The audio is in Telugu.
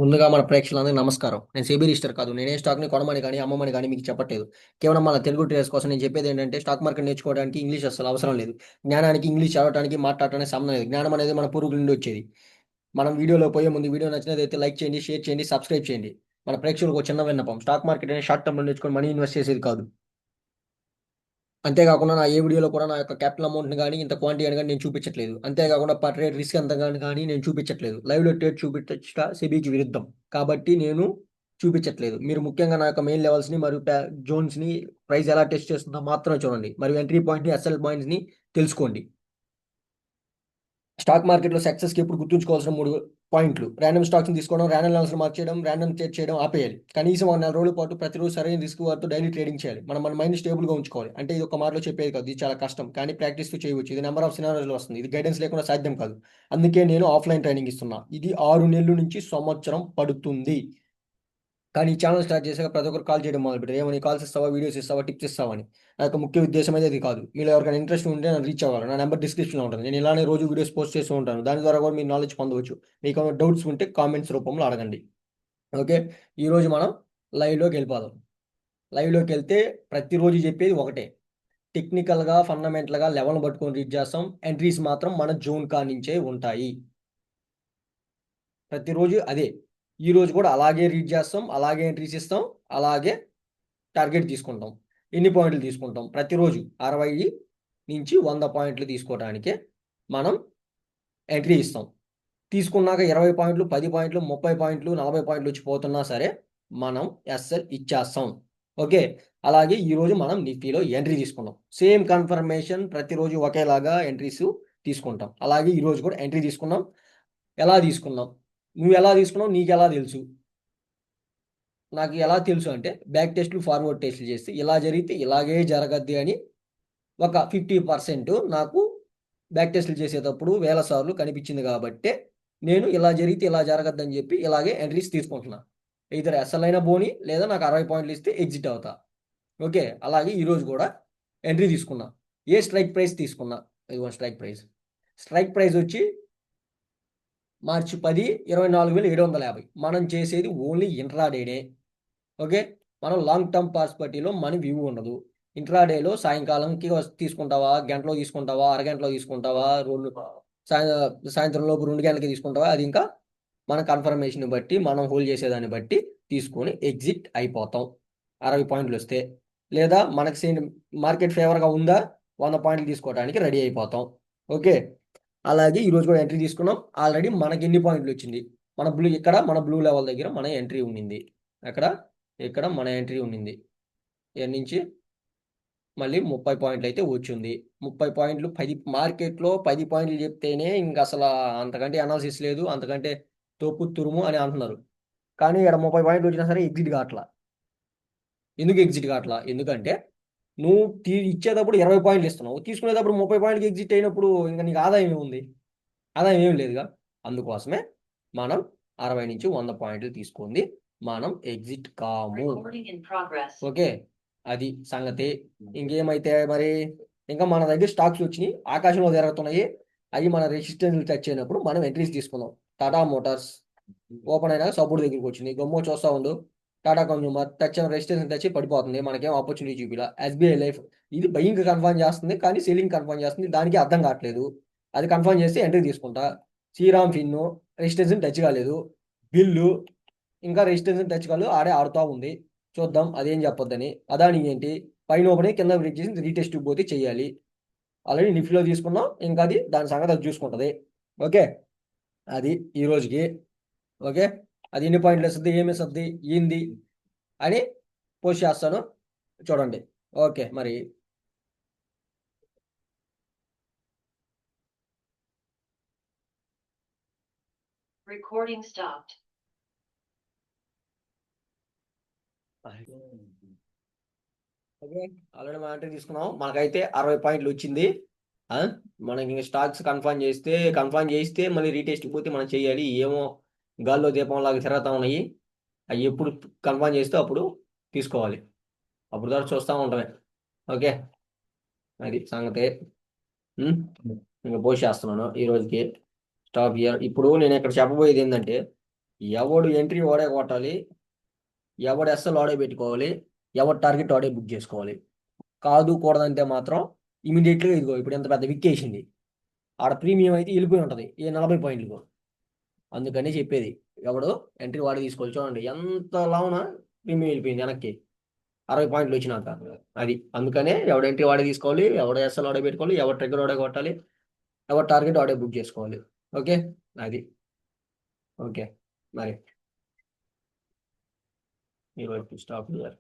ముందుగా మన ప్రేక్షకులందరికీ నమస్కారం. నేను సెబీ రిజిస్టర్ కాదు. నేనే స్టాక్‌ని కొనమని గాని, అమ్మమని గాని మీకు చెప్పట్లేదు. కేవలం మన తెలుగు ట్రేడర్స్ కోసం నేను చెప్పేదేంటంటే, స్టాక్ మార్కెట్ నేర్చుకోవడానికి ఇంగ్లీష్ అస్సలు అవసరం లేదు. జ్ఞానానికి ఇంగ్లీష్ చదవటానికి, మాట్లాడటానికి సంబంధం లేదు. జ్ఞానం అనేది మన పూర్వీకుల నుండి వచ్చేది. మనం వీడియోలో పోయే ముందు వీడియో నచ్చినదైతే లైక్ చేయండి, షేర్ చేయండి, సబ్స్క్రైబ్ చేయండి. మన ప్రేక్షకులకు ఒక చిన్న విన్నపం. స్టాక్ మార్కెట్ అనేది షార్ట్ టర్మ్‌లో నేర్చుకొని మనీ ఇన్వెస్ట్ చేసేది కాదు. అంతేగాకుండా నా ఏ వీడియోలో కూడా నా యొక్క క్యాపిటల్ అమౌంట్‌ని గాని, ఇంత క్వాంటిటీ అని గాని నేను చూపించట్లేదు. అంతేగాకుండా పర్ ట్రేడ్ రిస్క్ ఎంత గాని నేను చూపించట్లేదు. లైవ్‌లో ట్రేడ్ చూపించట సెబీకి విరుద్ధం. కాబట్టి నేను చూపించట్లేదు. మీరు ముఖ్యంగా నా యొక్క మెయిన్ లెవెల్స్‌ని మరియు జోన్స్‌ని ప్రైస్ ఎలా టెస్ట్ చేస్తుందో మాత్రమే చూడండి. మరియు ఎంట్రీ పాయింట్‌ని, ఎస్ఎల్ పాయింట్స్‌ని తెలుసుకోండి. స్టాక్ మార్కెట్‌లో సక్సెస్‌కి ఎప్పుడు గుర్తుంచుకోవాల్సిన 3 పాయింట్లు. రాండమ్ స్టాక్స్‌ని తీసుకోవడం, రాండమ్ లెవెల్స్‌ని మార్క్ చేయడం, రాండమ్ ట్రేడ్ చేయడం ఆపేయాలి. కనీసం ఒక నెల రోజుల పాటు ప్రతిరోజు సరైన రిస్క్ వాడుతూ డైలీ ట్రేడింగ్ చేయాలి. మన మైండ్ స్టేబుల్‌గా ఉంచుకోవాలి. అంటే ఇది ఒక మాటలో చెప్పేది కాదు. ఇది చాలా కష్టం. కానీ ప్రాక్టీస్‌తో చేయవచ్చు. ఇది నంబర్ ఆఫ్ సినారియోస్‌లో వస్తుంది. ఇది గైడెన్స్ లేకుండా సాధ్యం కాదు. అందుకే నేను ఆఫ్‌లైన్ ట్రైనింగ్ ఇస్తున్నా. ఇది 6 నెలల నుంచి సంవత్సరం పడుతుంది. కానీ ఈ ఛానెల్ స్టార్ట్ చేశాక ప్రతి ఒక్కరు కాల్ చేయడం మొదలుపెట్టారు. ఏమని కాల్స్ ఇస్తావా? వీడియోస్ ఇస్తావా? టిప్స్ ఇస్తావా అని. నా యొక్క ముఖ్య ఉద్దేశ్యం అయితే అది కాదు. మీలో ఎవరికైనా ఇంట్రెస్ట్ ఉంటే నన్ను రీచ్ అవ్వాలి. నా నెంబర్ డిస్క్రిప్షన్‌లో ఉంటుంది. నేను ఇలానే రోజు వీడియోస్ పోస్ట్ చేస్తూ ఉంటాను. దాని ద్వారా కూడా మీరు నాలెడ్జ్ పొందవచ్చు. మీకేమైనా డౌట్స్ ఉంటే కామెంట్స్ రూపంలో అడగండి. ఓకే. ఈరోజు మనం లైవ్‌లోకెళ్ళిపోదాం. లైవ్‌లోకెళ్తే ప్రతిరోజు చెప్పేది ఒకటే. టెక్నికల్‌గా, ఫండమెంటల్‌గా లెవెల్‌ని పట్టుకొని రీడ్ చేస్తాం. ఎంట్రీస్ మాత్రం మన జోన్ కాడ్నుంచే ఉంటాయి. ప్రతిరోజు అదే. ఈరోజు కూడా అలాగే రీడ్ చేస్తాం. అలాగే ఎంట్రీస్ ఇస్తాం. అలాగే టార్గెట్ తీసుకుంటాం. ఎన్ని పాయింట్లు తీసుకుంటాం? ప్రతిరోజు 60-100 పాయింట్లు తీసుకోవటానికే మనం ఎంట్రీ ఇస్తాం. తీసుకున్నాక 20 పాయింట్లు, 10 పాయింట్లు, 30 పాయింట్లు, 40 పాయింట్లు వచ్చి పోతున్నా సరే, మనం ఎస్ఎల్ ఇచ్చేస్తాం. ఓకే. అలాగే ఈరోజు మనం నిఫ్టీలో ఎంట్రీ తీసుకున్నాం. సేమ్ కన్ఫర్మేషన్ ప్రతిరోజు ఒకేలాగా ఎంట్రీస్ తీసుకుంటాం. అలాగే ఈరోజు కూడా ఎంట్రీ తీసుకున్నాం. ఎలా తీసుకున్నాం? నువ్వెలా తీసుకున్నావు? నీకెలా తెలుసు? నాకు ఎలా తెలుసు అంటే, బ్యాక్ టెస్ట్‌లు, ఫార్వర్డ్ టెస్ట్‌లు చేస్తే ఇలా జరిగితే ఇలాగే జరగద్ది అని ఒక 50% నాకు బ్యాక్ టెస్ట్‌లు చేసేటప్పుడు వేల సార్లు కనిపించింది కాబట్టే, నేను ఇలా జరిగితే ఇలా జరగద్దని చెప్పి ఇలాగే ఎంట్రీస్ తీసుకుంటున్నా. ఎయిదర్ ఎస్ఎల్ అయినా పోనీ, లేదా నాకు 60 పాయింట్లు ఇస్తే ఎగ్జిట్ అవుతా. ఓకే. అలాగే ఈరోజు కూడా ఎంట్రీ తీసుకున్నా. ఏ స్ట్రైక్ ప్రైస్ తీసుకున్నా. ఇదిగోండి స్ట్రైక్ ప్రైస్. స్ట్రైక్ ప్రైస్ వచ్చి మార్చి 10, 24,750. మనం చేసేది ఓన్లీ ఇంట్రాడేనే. ఓకే. మనం లాంగ్ టర్మ్ ప్రాస్పెక్టివ్‌లో మన వ్యూ ఉండదు. ఇంట్రాడేలో సాయంకాలంకి తీసుకుంటావా? గంటలో తీసుకుంటావా? అరగంటలో తీసుకుంటావా? సాయ సాయంత్రం లోపు 2 గంటలకి తీసుకుంటావా? అది ఇంకా మన కన్ఫర్మేషన్‌ని బట్టి, మనం హోల్డ్ చేసేదాన్ని బట్టి తీసుకొని ఎగ్జిట్ అయిపోతాం. 60 పాయింట్లొస్తే. లేదా మనకి మార్కెట్ ఫేవర్‌గా ఉందా? 100 పాయింట్లు తీసుకోవడానికి రెడీ అయిపోతాం. ఓకే. అలాగే ఈరోజు కూడా ఎంట్రీ తీసుకున్నాం. ఆల్రెడీ మనకెన్ని పాయింట్లొచ్చింది. మన బ్లూ లెవెల్ దగ్గర మన ఎంట్రీ ఉండింది. ఎక్కడ? ఇక్కడ మన ఎంట్రీ ఉండింది. ఈడ నుంచి మళ్ళీ 30 పాయింట్లయితే వచ్చుంది. 30 పాయింట్లు 10 మార్కెట్‌లో 10 పాయింట్లు చెప్తేనే ఇంకసల అంతకంటే అనాలిసిస్ లేదు. అంతకంటే తోపు, తురుము అని అంటున్నారు. కానీ ఈడ 30 పాయింట్లు వచ్చినా సరే ఎగ్జిట్ కావట్ల. ఎందుకు ఎగ్జిట్ కావట్ల? ఎందుకంటే నువ్వు ఇచ్చేటప్పుడు 20 పాయింట్లు ఇస్తున్నావు. తీసుకునేటప్పుడు 30 పాయింట్లకి ఎగ్జిట్ అయినప్పుడు ఇంక నీకు ఆదాయం ఏముంది? ఆదాయం ఏమి లేదుగా. అందుకోసమే మనం 60-100 పాయింట్లు తీసుకుంది. మనం ఎగ్జిట్ కాము. ఓకే. అది సంగతి. ఇంకేమైతే మరి ఇంకా మన దగ్గర స్టాక్స్ వచ్చినియి. ఆకాశంలో తిరుగుతున్నాయి. అయి మన రెసిస్టెన్స్‌ని టచ్ అయినప్పుడు మనం ఎంట్రీస్ తీసుకున్నాం. టాటా మోటార్స్ ఓపెన్ అయినాక సపోర్ట్ దగ్గరికొచ్చింది. గమ్మున చూస్తా ఉండు. టాటా కన్స్యూమర్ రెసిస్టెన్స్‌ని టచ్ అయ్యి పడిపోతుంది. మనకేం ఆపర్చునిటీ చూపియలా. ఎస్‌బీఐ లైఫ్ ఇది బయింగ్ కన్ఫర్మ్ చేస్తుంది. కానీ సెల్లింగ్ కన్ఫర్మ్ చేస్తుంది. దానికి అర్థం కావట్లేదు. అది కన్ఫర్మ్ చేస్తే ఎంట్రీ తీసుకుంటా. శ్రీరామ్ ఫిన్ను రెసిస్టెన్స్‌ని టచ్ కాలేదు. బిల్లు ఇంకా రెసిస్టెన్స్‌ని టచ్ కాలేదు. ఆడే ఆడుతా ఉంది. చూద్దాం అదేం చెప్పొద్దని. అదాని ఏంటి పైన ఓపెన్ అయ్యి కింద బ్రేక్ చేసి రీటెస్ట్ పోతే చేయాలి. ఆల్రెడీ నిఫ్టీలో తీసుకున్నాం. ఇంకా అది దాని సంగతి అది చూసుకుంటది. ఓకే. అది ఈ రోజుకి. ఓకే. అది ఎన్ని పాయింట్లు ఇస్తది? ఏమి ఇస్తది? ఏంది? అని పోస్ట్ చేస్తాను. చూడండి. ఓకే. మరి Recording stopped. ఓకే. ఆల్రెడీ మనం ఎంట్రీ తీసుకున్నాం. మనకైతే 60 పాయింట్లు వచ్చింది. ఆ! మనకి ఇంక స్టాక్స్ కన్ఫర్మ్ చేస్తే మళ్ళీ రీటెస్ట్‌కి పోతే మనం చేయాలి. ఏమో గాల్లో దీపంలాగా తిరుగుతా ఉన్నాయి. అయి ఎప్పుడు కన్ఫర్మ్ చేస్తే అప్పుడు తీసుకోవాలి. అప్పుడు దాకా చూస్తా ఉండడమే. ఓకే. అది సంగతి. హ్మ్. ఇంక పోస్ట్ చేస్తున్నాను ఈ రోజుకి. Stop here. ఇప్పుడు నేను ఇక్కడ చెప్పబోయేది ఏందంటే, ఎవడు ఎంట్రీ వాడే కొట్టాలి, ఎవడు ఎస్ఎల్ వాడే పెట్టుకోవాలి, ఎవడు టార్గెట్ వాడే బుక్ చేసుకోవాలి. కాదు కూడదంటే మాత్రం ఇమీడియట్గా ఇదిగో ఇప్పుడు ఎంత పెద్ద విక్ వేసింది, ఆడ ప్రీమియం అయితే వెళ్ళిపోయి ఉంటుంది 40 పాయింట్లకు. అందుకని చెప్పేది ఎవడు ఎంట్రీ వాడే తీసుకోవాలి. చూడండి ఎంత లావున ప్రీమియం వెళ్ళిపోయింది వెనక్కి 60 పాయింట్లు వచ్చినాక. అది అందుకనే ఎవడు ఎంట్రీ వాడే తీసుకోవాలి, ఎవడు ఎస్ఎల్ వాడే పెట్టుకోవాలి, ఎవడు ట్రిగ్గర్ వాడే కొట్టాలి, ఎవరు టార్గెట్ వాడే బుక్ చేసుకోవాలి. ఓకే, అది ఓకే. మరి ఈరోజు స్టాప్ హియర్.